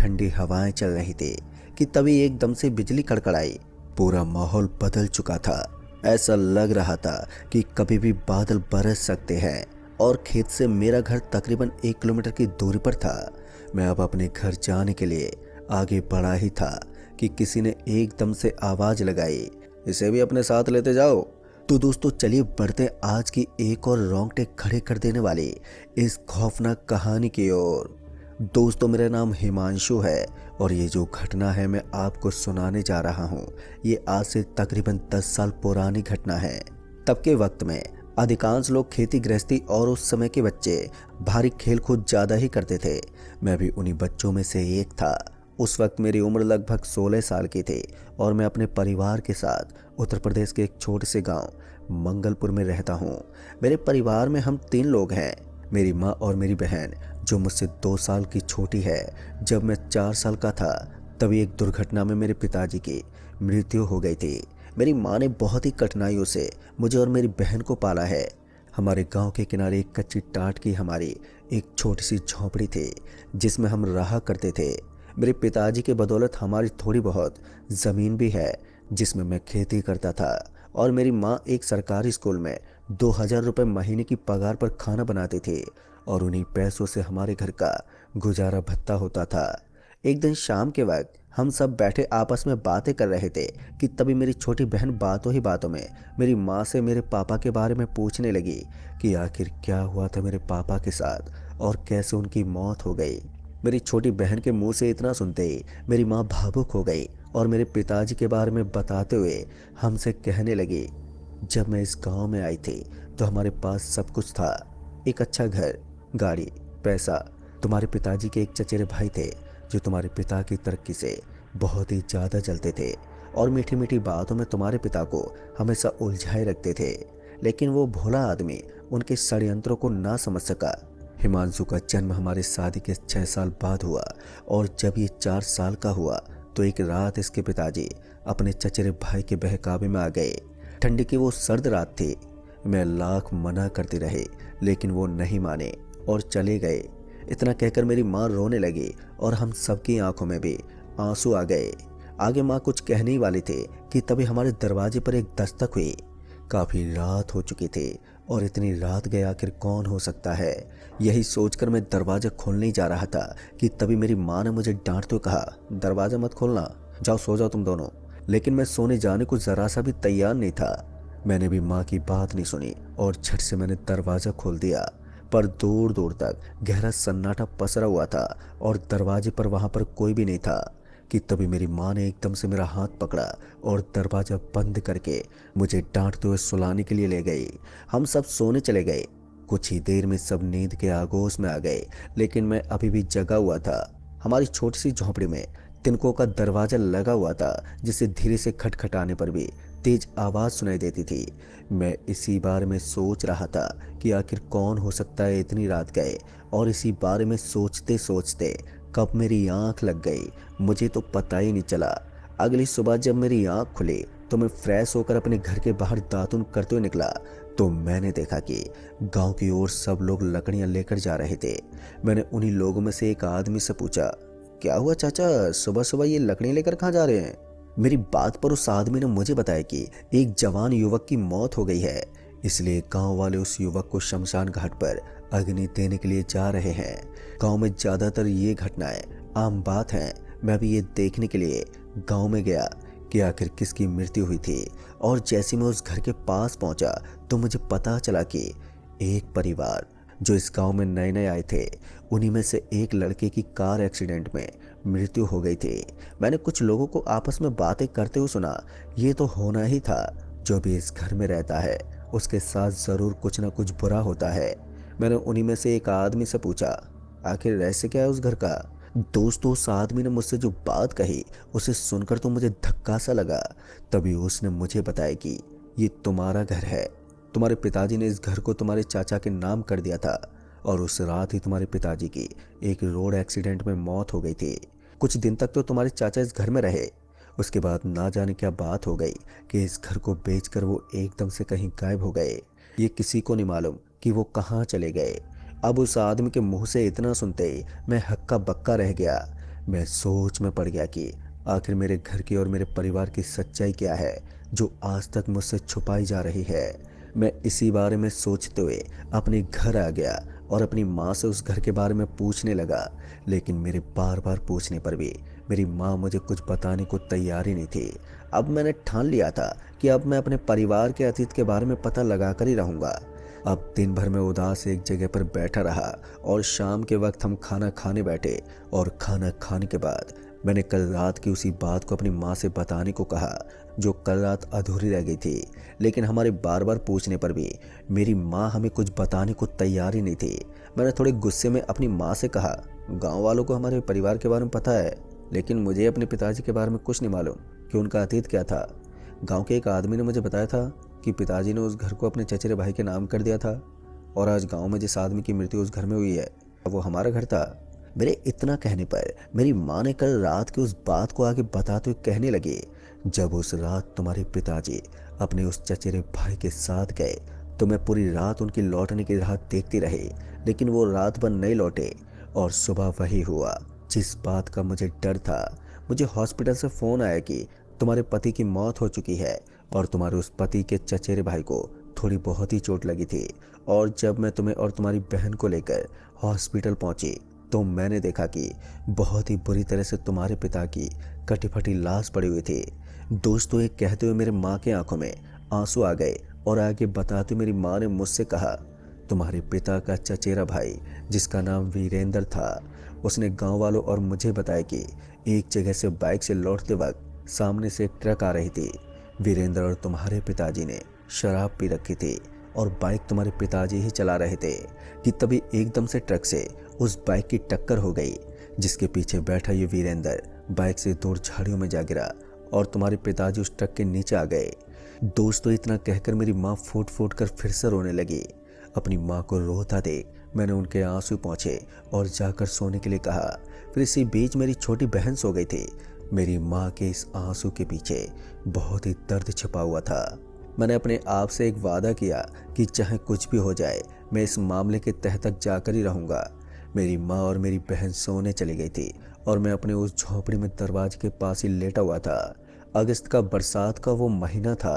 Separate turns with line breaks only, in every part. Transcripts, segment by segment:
ठंडी हवाएं चल रही थी कि तभी एकदम से बिजली कड़कड़ाई। पूरा माहौल बदल चुका था। ऐसा लग रहा था कि कभी भी बादल बरस सकते हैं। और खेत से मेरा घर तकरीबन 1 किलोमीटर की दूरी पर था। मैं अब अपने घर जाने के लिए आगे बढ़ा ही था कि किसी ने एकदम से आवाज लगाई, इसे भी अपने साथ लेते जाओ। तो दोस्तों चलिए बढ़ते आज की एक और रोंगटे खड़े कर देने वाली इस खौफनाक कहानी की ओर। दोस्तों मेरा नाम हिमांशु है और ये जो घटना है मैं आपको सुनाने जा रहा हूँ, ये आज से तकरीबन 10 साल पुरानी घटना है। तब के वक्त में अधिकांश लोग खेती गृहस्थी और उस समय के बच्चे भारी खेल कूद ज़्यादा ही करते थे। मैं भी उन्हीं बच्चों में से एक था। उस वक्त मेरी उम्र लगभग 16 साल की थी और मैं अपने परिवार के साथ उत्तर प्रदेश के एक छोटे से गांव मंगलपुर में रहता हूँ। मेरे परिवार में हम 3 लोग हैं, मेरी माँ और मेरी बहन जो मुझसे 2 साल की छोटी है। जब मैं 4 साल का था तभी एक दुर्घटना में मेरे पिताजी की मृत्यु हो गई थी। मेरी माँ ने बहुत ही कठिनाइयों से मुझे और मेरी बहन को पाला है। हमारे गांव के किनारे एक कच्ची टाट की हमारी एक छोटी सी झोंपड़ी थी जिसमें हम रहा करते थे। मेरे पिताजी के बदौलत हमारी थोड़ी बहुत ज़मीन भी है जिसमें मैं खेती करता था और मेरी माँ एक सरकारी स्कूल में 2000 रुपये महीने की पगार पर खाना बनाती थी और उन्हीं पैसों से हमारे घर का गुजारा भत्ता होता था। एक दिन शाम के वक्त हम सब बैठे आपस में बातें कर रहे थे कि तभी मेरी छोटी बहन बातों ही बातों में मेरी माँ से मेरे पापा के बारे में पूछने लगी कि आखिर क्या हुआ था मेरे पापा के साथ और कैसे उनकी मौत हो गई। मेरी छोटी बहन के मुंह से इतना सुनते ही मेरी माँ भावुक हो गई और मेरे पिताजी के बारे में बताते हुए हमसे कहने लगी, जब मैं इस गांव में आई थी तो हमारे पास सब कुछ था, एक अच्छा घर, गाड़ी, पैसा। तुम्हारे पिताजी के एक चचेरे भाई थे जो तुम्हारे पिता की तरक्की से बहुत ही ज़्यादा जलते थे और मीठी मीठी बातों में तुम्हारे पिता को हमेशा उलझाए रखते थे, लेकिन वो भोला आदमी उनके षड्यंत्रों को ना समझ सका। हिमांशु का जन्म हमारी शादी के 6 साल बाद हुआ और जब ये 4 साल का हुआ तो एक रात इसके पिताजी अपने चचेरे भाई के बहकावे में आ गए। ठंडी की वो सर्द रात थी। मैं लाख मना करती रही लेकिन वो नहीं माने और चले गए। इतना कहकर मेरी माँ रोने लगी और हम सबकी आंखों में भी आंसू आ गए। आगे माँ कुछ कहने ही वाली थी कि तभी हमारे दरवाजे पर एक दस्तक हुई। काफ़ी रात हो चुकी थी और इतनी रात गए आखिर कौन हो सकता है, यही सोचकर मैं दरवाज़ा खोलने ही जा रहा था कि तभी मेरी माँ ने मुझे डांटते हुए कहा, दरवाज़ा मत खोलना, जाओ सो जाओ तुम दोनों। लेकिन मैं सोने जाने को ज़रा सा भी तैयार नहीं था। मैंने भी माँ की बात नहीं सुनी और झट से मैंने दरवाज़ा खोल दिया, पर दूर दूर तक गहरा सन्नाटा पसरा हुआ था और दरवाजे पर वहाँ पर कोई भी नहीं था कि तभी मेरी माँ ने एकदम से मेरा हाथ पकड़ा और दरवाज़ा बंद करके मुझे डांटते हुए सुलाने के लिए ले गई। हम सब सोने चले गए। कुछ ही देर में सब नींद के आगोश में आ गए लेकिन मैं अभी भी जगा हुआ था। हमारी छोटी सी झोंपड़ी में तिनकों का दरवाज़ा लगा हुआ था जिसे धीरे से खटखटाने पर भी तेज आवाज़ सुनाई देती थी। मैं इसी बारे में सोच रहा था कि आखिर कौन हो सकता है इतनी रात गए, और इसी बारे में सोचते सोचते कब मेरी आंख लग गई मुझे तो पता ही नहीं चला। अगली सुबह जब मेरी आंख खुली तो मैं फ्रेश होकर अपने घर के बाहर दातुन करते हुए निकला तो मैंने देखा कि गांव की ओर सब लोग लकड़ियां लेकर जा रहे थे। मैंने उन्हीं लोगों में से एक आदमी से पूछा, क्या हुआ चाचा, सुबह सुबह ये लकड़ियां लेकर कहाँ जा रहे हैं? मेरी बात पर उस आदमी ने मुझे बताया कि एक जवान युवक की मौत हो गई है, इसलिए गांव वाले उस युवक को शमशान घाट पर अग्नि देने के लिए जा रहे हैं। गांव में ज्यादातर ये घटनाएं आम बात हैं। मैं भी ये देखने के लिए गांव में गया कि आखिर किसकी मृत्यु हुई थी, और जैसे मैं उस घर के पास पहुंचा तो मुझे पता चला कि एक परिवार जो इस गांव में नए नए आए थे, उन्हीं में से एक लड़के की कार एक्सीडेंट में मृत्यु हो गई थी। मैंने कुछ लोगों को आपस में बातें करते हुए सुना, ये तो होना ही था, जो भी इस घर में रहता है उसके साथ ज़रूर कुछ ना कुछ बुरा होता है। मैंने उन्हीं में से एक आदमी से पूछा, आखिर रहस्य क्या है उस घर का? दोस्तों उस आदमी ने मुझसे जो बात कही उसे सुनकर तो मुझे धक्का सा लगा। तभी उसने मुझे बताया कि ये तुम्हारा घर है, तुम्हारे पिताजी ने इस घर को तुम्हारे चाचा के नाम कर दिया था और उस रात ही तुम्हारे पिताजी की एक रोड एक्सीडेंट में मौत हो गई थी। कुछ दिन तक तो तुम्हारे चाचा इस घर में रहे, उसके बाद ना जाने क्या बात हो गई कि इस घर को बेचकर वो एकदम से कहीं गायब हो गए। ये किसी को नहीं मालूम कि वो कहाँ चले गए। अब उस आदमी के मुंह से इतना सुनते ही मैं हक्का बक्का रह गया। मैं सोच में पड़ गया कि आखिर मेरे घर की और मेरे परिवार की सच्चाई क्या है जो आज तक मुझसे छुपाई जा रही है। मैं इसी बारे में सोचते हुए अपने घर आ गया और अपनी माँ से उस घर के बारे में पूछने लगा, लेकिन मेरे बार बार पूछने पर भी मेरी माँ मुझे कुछ बताने को तैयार ही नहीं थी। अब मैंने ठान लिया था कि अब मैं अपने परिवार के अतीत के बारे में पता लगा कर ही रहूँगा। अब दिन भर मैं उदास एक जगह पर बैठा रहा और शाम के वक्त हम खाना खाने बैठे और खाना खाने के बाद मैंने कल रात की उसी बात को अपनी माँ से बताने को कहा जो कल रात अधूरी रह गई थी। लेकिन हमारे बार बार पूछने पर भी मेरी माँ हमें कुछ बताने को तैयार ही नहीं थी। मैंने थोड़े गुस्से में अपनी माँ से कहा, गांव वालों को हमारे परिवार के बारे में पता है, लेकिन मुझे अपने पिताजी के बारे में कुछ नहीं मालूम कि उनका अतीत क्या था। गांव के एक आदमी ने मुझे बताया था कि पिताजी ने उस घर को अपने चचेरे भाई के नाम कर दिया था और आज गांव में जिस आदमी की मृत्यु उस घर में हुई है वो हमारा घर था। मेरे इतना कहने पर मेरी माँ ने कल रात की उस बात को आगे बताते हुए कहने लगी, जब उस रात तुम्हारे पिताजी अपने उस चचेरे भाई के साथ गए तो मैं पूरी रात उनकी लौटने की राह देखती रही, लेकिन वो रात भर नहीं लौटे और सुबह वही हुआ जिस बात का मुझे डर था। मुझे हॉस्पिटल से फ़ोन आया कि तुम्हारे पति की मौत हो चुकी है और तुम्हारे उस पति के चचेरे भाई को थोड़ी बहुत ही चोट लगी थी। और जब मैं तुम्हें और तुम्हारी बहन को लेकर हॉस्पिटल पहुंची तो मैंने देखा कि बहुत ही बुरी तरह से तुम्हारे पिता की कटी फटी लाश पड़ी हुई थी। दोस्तों, ये कहते हुए मेरे माँ के आंखों में आंसू आ गए और आगे बताते मेरी माँ ने मुझसे कहा, तुम्हारे पिता का चचेरा भाई जिसका नाम वीरेंद्र था, उसने गांव वालों और मुझे बताया कि एक जगह से बाइक से लौटते वक्त सामने से एक ट्रक आ रही थी। वीरेंद्र और तुम्हारे पिताजी ने शराब पी रखी थी और बाइक तुम्हारे पिताजी ही चला रहे थे कि तभी एकदम से ट्रक से उस बाइक की टक्कर हो गई, जिसके पीछे बैठा ये वीरेंद्र बाइक से दूर झाड़ियों में जा गिरा और तुम्हारे पिताजी उस ट्रक के नीचे आ गए। दोस्तों, इतना कहकर मेरी माँ फूट फूट कर फिर से रोने लगी। अपनी माँ को रोता देख मैंने उनके आंसू पोंछे और जाकर सोने के लिए कहा। फिर इसी बीच मेरी छोटी बहन सो गई थी। मेरी माँ के इस आंसू के पीछे बहुत ही दर्द छिपा हुआ था। मैंने अपने आप से एक वादा किया कि चाहे कुछ भी हो जाए मैं इस मामले के तह तक जाकर ही रहूँगा। मेरी माँ और मेरी बहन सोने चली गई थी और मैं अपने उस झोपड़ी में दरवाजे के पास ही लेटा हुआ था। अगस्त का बरसात का वो महीना था।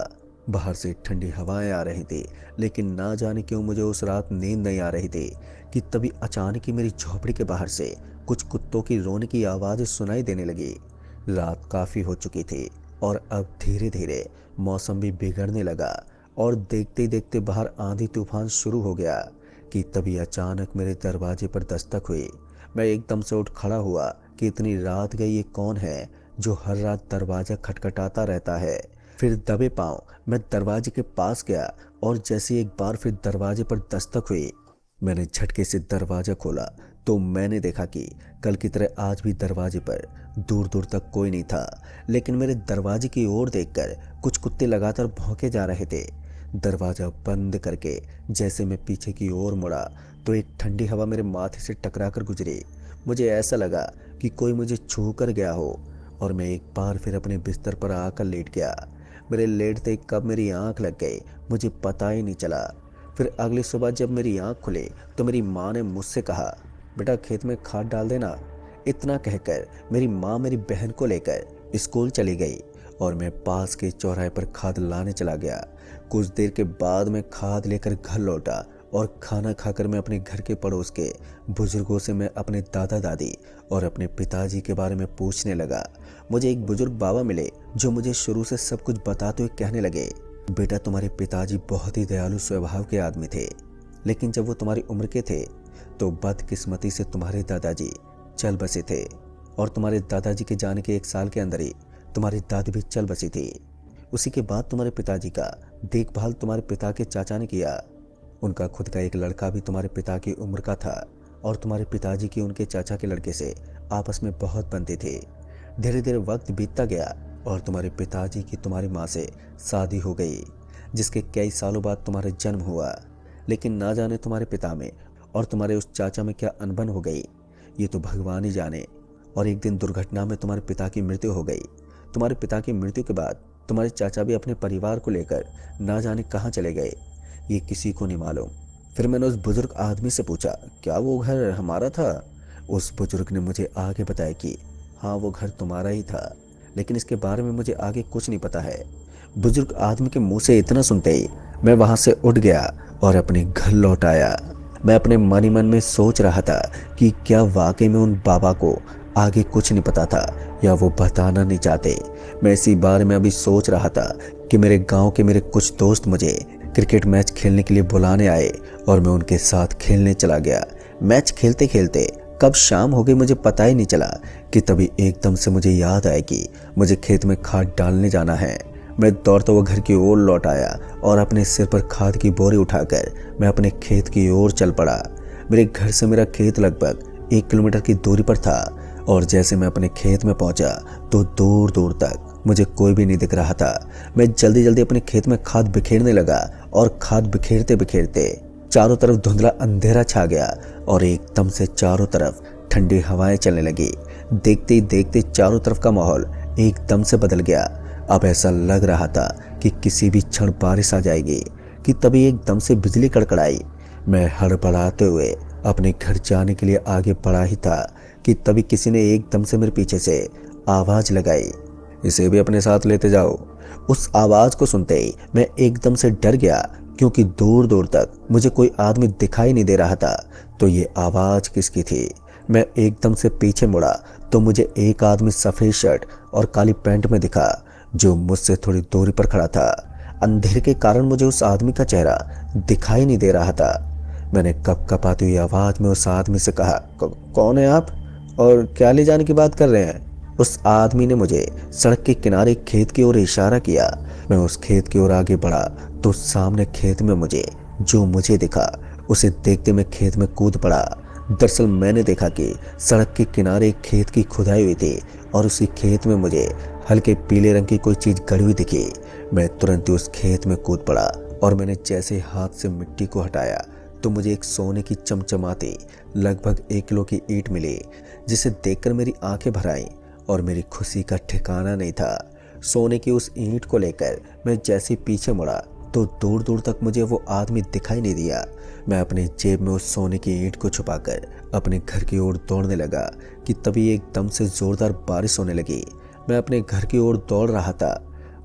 बाहर से ठंडी हवाएं आ रही थी, लेकिन ना जाने क्यों मुझे उस रात नींद नहीं आ रही थी कि तभी अचानक ही मेरी झोपड़ी के बाहर से कुछ कुत्तों की रोने की आवाज़ सुनाई देने लगी। रात काफ़ी हो चुकी थी और अब धीरे धीरे मौसम भी बिगड़ने लगा और देखते ही देखते बाहर आंधी तूफान शुरू हो गया कि तभी अचानक मेरे दरवाजे पर दस्तक हुई। मैं एकदम से उठ खड़ा हुआ कि इतनी रात गई, ये कौन है जो हर रात दरवाज़ा खटखटाता रहता है। फिर दबे पांव मैं दरवाजे के पास गया और जैसे एक बार फिर दरवाजे पर दस्तक हुई, मैंने झटके से दरवाजा खोला तो मैंने देखा कि कल की तरह आज भी दरवाजे पर दूर दूर तक कोई नहीं था, लेकिन मेरे दरवाजे की ओर देखकर कुछ कुत्ते लगातार भौंके जा रहे थे। दरवाजा बंद करके जैसे मैं पीछे की ओर मुड़ा तो एक ठंडी हवा मेरे माथे से टकराकर गुजरी। मुझे ऐसा लगा कि कोई मुझे छू कर गया हो और मैं एक बार फिर अपने बिस्तर पर आकर लेट गया। मेरे लेटते ही कब मेरी आंख लग गई मुझे पता ही नहीं चला। फिर अगली सुबह जब मेरी आंख खुली तो मेरी माँ ने मुझसे कहा, बेटा खेत में खाद डाल देना। इतना कहकर मेरी माँ मेरी बहन को लेकर स्कूल चली गई और मैं पास के चौराहे पर खाद लाने चला गया। कुछ देर के बाद मैं खाद लेकर घर लौटा और खाना खाकर मैं अपने घर के पड़ोस के बुजुर्गों से मैं अपने दादा दादी और अपने पिताजी के बारे में पूछने लगा। मुझे एक बुजुर्ग बाबा मिले जो मुझे शुरू से सब कुछ बताते हुए कहने लगे, बेटा तुम्हारे पिताजी बहुत ही दयालु स्वभाव के आदमी थे, लेकिन जब वो तुम्हारी उम्र के थे तो बदकिस्मती से तुम्हारे दादाजी चल बसे थे और तुम्हारे दादाजी के जाने के 1 साल के अंदर ही तुम्हारी दादी भी चल बसी थी। उसी के बाद तुम्हारे पिताजी का देखभाल तुम्हारे पिता के चाचा ने किया। उनका खुद का एक लड़का भी तुम्हारे पिता की उम्र का था और तुम्हारे पिताजी की उनके चाचा के लड़के से आपस में बहुत बनती थी। धीरे धीरे वक्त बीतता गया और तुम्हारे पिताजी की तुम्हारी माँ से शादी हो गई, जिसके कई सालों बाद तुम्हारा जन्म हुआ। लेकिन ना जाने तुम्हारे पिता में और तुम्हारे उस चाचा में क्या अनबन हो गई, ये तो भगवान ही जाने। और एक दिन दुर्घटना में तुम्हारे पिता की मृत्यु हो गई। तुम्हारे पिता की मृत्यु के बाद तुम्हारे चाचा भी अपने परिवार को लेकर ना जाने कहाँ चले गए, ये किसी को नहीं मालूम। फिर मैंने उस बुजुर्ग आदमी से पूछा, क्या वो घर हमारा था? उस बुजुर्ग ने मुझे आगे बताया कि हाँ वो घर तुम्हारा ही था, लेकिन इसके बारे में मुझे आगे कुछ नहीं पता है। बुजुर्ग आदमी के मुंह से इतना सुनते ही मैं वहां से उठ गया और अपने घर लौट आया। मैं अपने मन ही मन में सोच रहा था कि क्या वाकई में उन बाबा को आगे कुछ नहीं पता था या वो बताना नहीं चाहते। मैं इसी बारे में अभी सोच रहा था कि मेरे गांव के मेरे कुछ दोस्त मुझे क्रिकेट मैच खेलने के लिए बुलाने आए और मैं उनके साथ खेलने चला गया। मैच खेलते खेलते कब शाम हो गई मुझे पता ही नहीं चला कि तभी एकदम से मुझे याद आया कि मुझे खेत में खाद डालने जाना है। मैं दौड़ता हुआ घर की ओर लौट आया और अपने सिर पर खाद की बोरी उठाकर मैं अपने खेत की ओर चल पड़ा। मेरे घर से मेरा खेत लगभग 1 किलोमीटर की दूरी पर था और जैसे मैं अपने खेत में पहुंचा तो दूर दूर तक मुझे कोई भी नहीं दिख रहा था। मैं जल्दी जल्दी अपने खेत में खाद बिखेरने लगा और खाद बिखेरते बिखेरते चारों तरफ धुंधला अंधेरा छा गया और एकदम से चारों तरफ ठंडी हवाएं चलने लगी। देखते ही देखते चारों तरफ का माहौल एकदम से बदल गया। अब ऐसा लग रहा था कि किसी भी क्षण बारिश आ जाएगी कि तभी एकदम से बिजली कड़कड़ाई। मैं हड़बड़ाते हुए अपने घर जाने के लिए आगे बढ़ा ही था कि तभी किसी ने एकदम से मेरे पीछे से आवाज लगाई, इसे भी अपने साथ लेते जाओ। उस आवाज को सुनते ही मैं एकदम से डर गया क्योंकि दूर दूर तक मुझे कोई आदमी दिखाई नहीं दे रहा था। तो ये आवाज किसकी थी? मैं एकदम से पीछे मुड़ा तो मुझे एक आदमी सफेद शर्ट और काली पैंट में दिखा जो मुझसे थोड़ी दूरी पर खड़ा था। अंधेरे के कारण मुझे उस आदमी का चेहरा दिखाई नहीं दे रहा था। मैंने कपकपाती हुई आवाज में उस आदमी से कहा, कौन है आप और क्या ले जाने की बात कर रहे हैं? उस आदमी ने मुझे सड़क के किनारे खेत की ओर इशारा किया। मैं उस खेत की ओर आगे बढ़ा तो सामने खेत में मुझे दिखा उसे देखते मैं खेत में कूद पड़ा। दरअसल मैंने देखा कि सड़क के किनारे एक खेत की खुदाई हुई थी और उसी खेत में मुझे हल्के पीले रंग की कोई चीज गड़ी हुई दिखी। मैं तुरंत ही उस खेत में कूद पड़ा और मैंने जैसे हाथ से मिट्टी को हटाया तो मुझे एक सोने की चमचमाती लगभग 1 किलो की ईंट मिली, जिसे देखकर मेरी आंखें भर आईं और मेरी खुशी का ठिकाना नहीं था। सोने की उस ईंट को लेकर मैं जैसे पीछे मुड़ा तो दूर दूर तक मुझे वो आदमी दिखाई नहीं दिया। मैं अपनी जेब में उस सोने की ईंट को छुपाकर अपने घर की ओर दौड़ने लगा कि तभी एकदम से जोरदार बारिश होने लगी। मैं अपने घर की ओर दौड़ रहा था।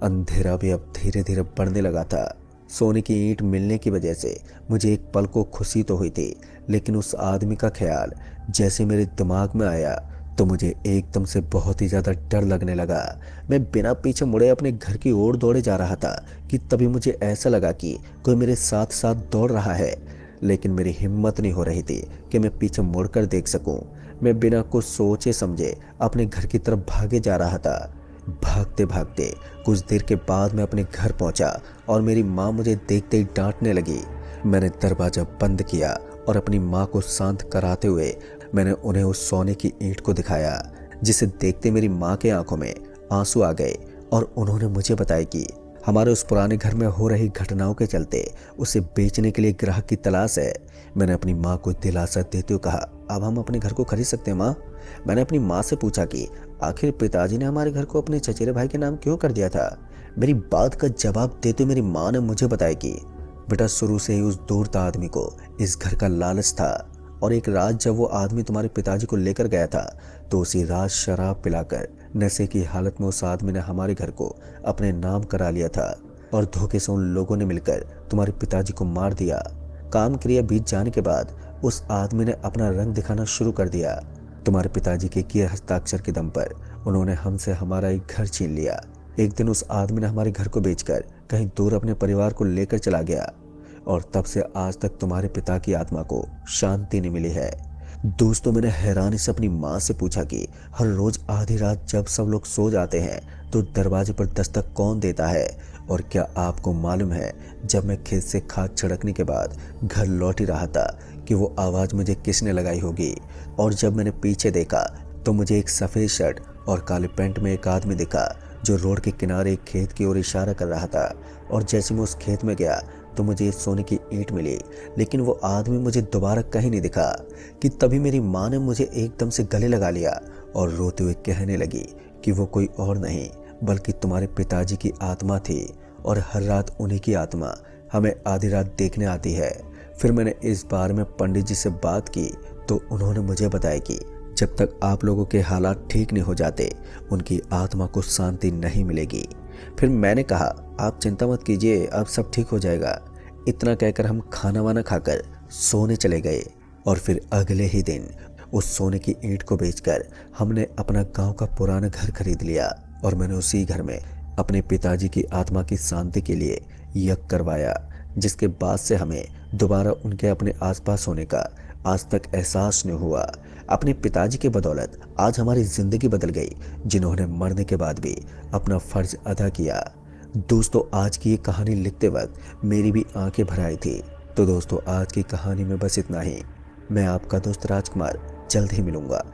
अंधेरा भी अब धीरे धीरे बढ़ने लगा था। सोने की ईंट मिलने की वजह से मुझे एक पल को खुशी तो हुई थी, लेकिन उस आदमी का ख्याल जैसे मेरे दिमाग में आया तो मुझे एकदम से बहुत ही ज़्यादा डर लगने लगा। मैं बिना पीछे मुड़े अपने घर की ओर दौड़े जा रहा था कि तभी मुझे ऐसा लगा कि कोई मेरे साथ साथ दौड़ रहा है, लेकिन मेरी हिम्मत नहीं हो रही थी कि मैं पीछे मुड़कर देख सकूं। मैं बिना कुछ सोचे समझे अपने घर की तरफ भागे जा रहा था। भागते भागते कुछ देर के बाद मैं अपने घर पहुंचा और मेरी माँ मुझे देखते ही डांटने लगी। मैंने दरवाजा बंद किया और अपनी माँ को शांत कराते हुए मैंने उन्हें उस सोने की ईंट को दिखाया, जिसे देखते मेरी माँ के आंखों में आंसू आ गए और उन्होंने मुझे बताया कि हमारे उस पुराने घर में हो रही घटनाओं के चलते उसे बेचने के लिए ग्राहक की तलाश है। मैंने अपनी माँ को दिलासा देते हुए कहा, अब हम अपने घर को खरीद सकते हैं माँ। मैंने अपनी माँ से पूछा कि आखिर पिताजी ने हमारे घर को अपने चचेरे भाई के नाम क्यों कर दिया था। मेरी बात का जवाब देते मेरी माँ ने मुझे बताया कि बेटा, शुरू से ही उस दूरत आदमी को इस घर का लालच था और एक रात जब वो आदमी तुम्हारे पिताजी को लेकर गया था तो उसी रात शराब पिलाकर नशे की हालत में उस आदमी ने हमारे घर को अपने नाम करा लिया था और धोखे से उन लोगों ने मिलकर तुम्हारे पिताजी को मार दिया। काम क्रिया बीत जाने के बाद उस आदमी ने अपना रंग दिखाना शुरू कर दिया। तुम्हारे पिताजी के किए हस्ताक्षर के दम पर उन्होंने हमसे हमारा एक घर छीन लिया। एक दिन उस आदमी ने हमारे घर को बेचकर कहीं दूर अपने परिवार को लेकर चला गया और तब से आज तक तुम्हारे पिता की आत्मा को शांति नहीं मिली है। दोस्तों, मैंने हैरानी से अपनी माँ से पूछा कि हर रोज आधी रात जब सब लोग सो जाते हैं तो दरवाजे पर दस्तक कौन देता है, और क्या आपको मालूम है जब मैं खेत से खाद छिड़कने के बाद घर लौट ही रहा था कि वो आवाज़ मुझे किसने लगाई होगी। और जब मैंने पीछे देखा तो मुझे एक सफ़ेद शर्ट और काले पैंट में एक आदमी दिखा जो रोड के किनारे एक खेत की ओर इशारा कर रहा था। और जैसे मैं उस खेत में गया तो मुझे एक सोने की ईंट मिली, लेकिन वो आदमी मुझे दोबारा कहीं नहीं दिखा कि तभी मेरी माँ ने मुझे एकदम से गले लगा लिया और रोते हुए कहने लगी कि वो कोई और नहीं बल्कि तुम्हारे पिताजी की आत्मा थी और हर रात उन्हीं की आत्मा हमें आधी रात देखने आती है। फिर मैंने इस बारे में पंडित जी से बात की तो उन्होंने मुझे बताया कि जब तक आप लोगों के हालात ठीक नहीं हो जाते उनकी आत्मा को शांति नहीं मिलेगी। फिर मैंने कहा, आप चिंता मत कीजिए, अब सब ठीक हो जाएगा। इतना कहकर हम खाना वाना खाकर सोने चले गए और फिर अगले ही दिन उस सोने की ईंट को बेचकर हमने अपना गांव का पुराना घर खरीद लिया और मैंने उसी घर में अपने पिताजी की आत्मा की शांति के लिए यज्ञ करवाया, जिसके बाद से हमें दोबारा उनके अपने आसपास होने का आज तक एहसास नहीं हुआ। अपने पिताजी के बदौलत आज हमारी जिंदगी बदल गई, जिन्होंने मरने के बाद भी अपना फर्ज अदा किया। दोस्तों, आज की ये कहानी लिखते वक्त मेरी भी आंखें भर आई थी। तो दोस्तों, आज की कहानी में बस इतना ही। मैं आपका दोस्त राजकुमार जल्द ही मिलूंगा।